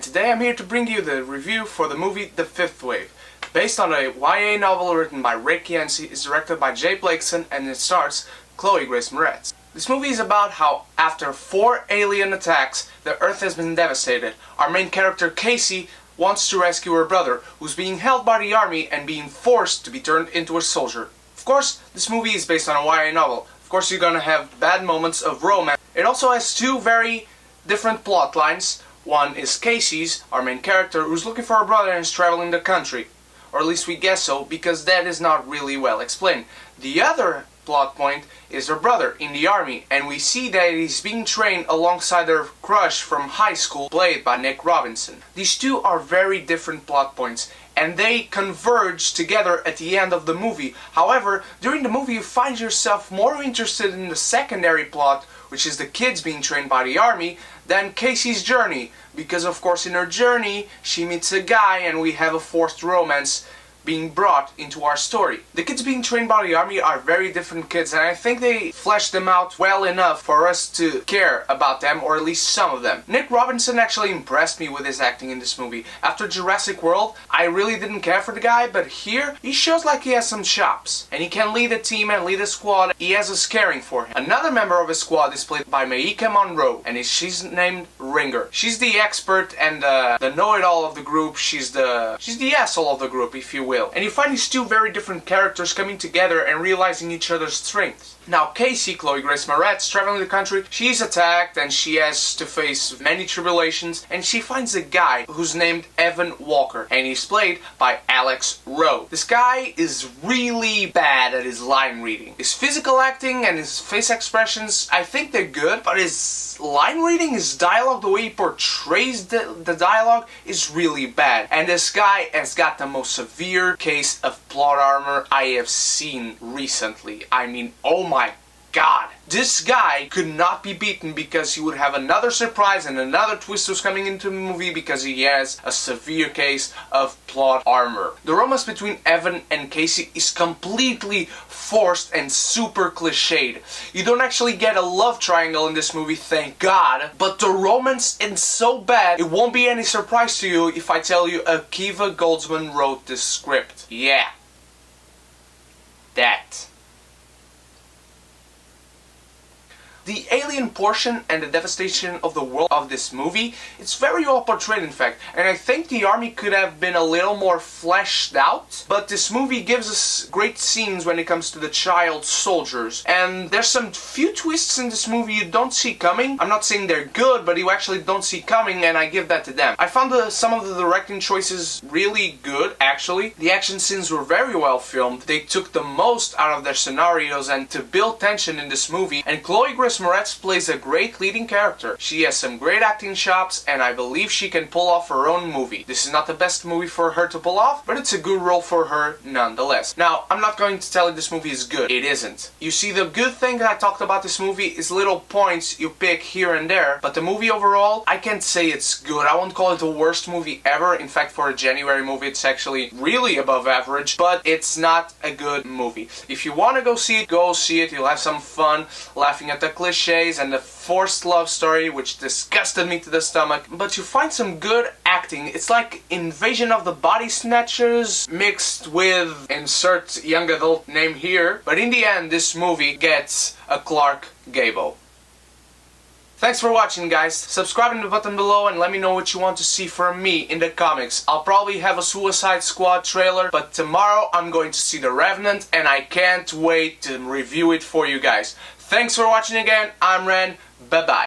today I'm here to bring you the review for the movie The Fifth Wave. Based on a YA novel written by Rick Yancey, it's directed by Jay Blakeson, and it stars Chloe Grace-Moretz. This movie is about how, after 4 alien attacks, the Earth has been devastated. Our main character, Cassie, wants to rescue her brother, who's being held by the army and being forced to be turned into a soldier. Of course, this movie is based on a YA novel. Of course, you're gonna have bad moments of romance. It also has 2 very different plot lines. One is Cassie's, our main character, who's looking for her brother and is traveling the country. Or at least we guess so, because that is not really well explained. The other plot point is her brother in the army, and we see that he's being trained alongside her crush from high school, played by Nick Robinson. These 2 are very different plot points, and they converge together at the end of the movie. However, during the movie you find yourself more interested in the secondary plot, which is the kids being trained by the army, than Cassie's journey, because of course in her journey she meets a guy and we have a forced romance being brought into our story. The kids being trained by the army are very different kids, and I think they fleshed them out well enough for us to care about them, or at least some of them. Nick Robinson actually impressed me with his acting in this movie. After Jurassic World, I really didn't care for the guy, but here, he shows like he has some chops, and he can lead a team and lead a squad. He has us caring for him. Another member of his squad is played by Maika Monroe, and she's named Ringer. She's the expert and the know-it-all of the group. She's the asshole of the group, if you will. And you find these 2 very different characters coming together and realizing each other's strengths. Now Cassie, Chloe Grace-Moretz, traveling the country, she's attacked and she has to face many tribulations, and she finds a guy who's named Evan Walker, and he's played by Alex Rowe. This guy is really bad at his line reading. His physical acting and his face expressions, I think they're good, but his line reading, his dialogue, the way he portrays the dialogue is really bad. And this guy has got the most severe case of plot armor I have seen recently. I mean, oh my God. This guy could not be beaten because he would have another surprise and another twist was coming into the movie because he has a severe case of plot armor. The romance between Evan and Cassie is completely forced and super cliched. You don't actually get a love triangle in this movie, thank God, but the romance is so bad it won't be any surprise to you if I tell you Akiva Goldsman wrote this script. Yeah. That. The alien portion and the devastation of the world of this movie, it's very well portrayed in fact, and I think the army could have been a little more fleshed out, but this movie gives us great scenes when it comes to the child soldiers, and there's some few twists in this movie you don't see coming. I'm not saying they're good, but you actually don't see coming, and I give that to them. I found some of the directing choices really good, actually. The action scenes were very well filmed. They took the most out of their scenarios and to build tension in this movie, and Chloe Grace-Moretz plays a great leading character. She has some great acting chops, and I believe she can pull off her own movie. This is not the best movie for her to pull off, but it's a good role for her nonetheless. Now, I'm not going to tell you this movie is good. It isn't. You see, the good thing that I talked about this movie is little points you pick here and there, but the movie overall, I can't say it's good. I won't call it the worst movie ever. In fact, for a January movie, it's actually really above average, but it's not a good movie. If you want to go see it, go see it. You'll have some fun laughing at the cliches and the forced love story, which disgusted me to the stomach, but you find some good acting. It's like Invasion of the Body Snatchers mixed with insert young adult name here, but in the end this movie gets a Clark Gable. Thanks for watching, guys. Subscribe in the button below and let me know what you want to see from me in the comics. I'll probably have a Suicide Squad trailer, but tomorrow I'm going to see The Revenant and I can't wait to review it for you guys. Thanks for watching again. I'm Ren. Bye-bye.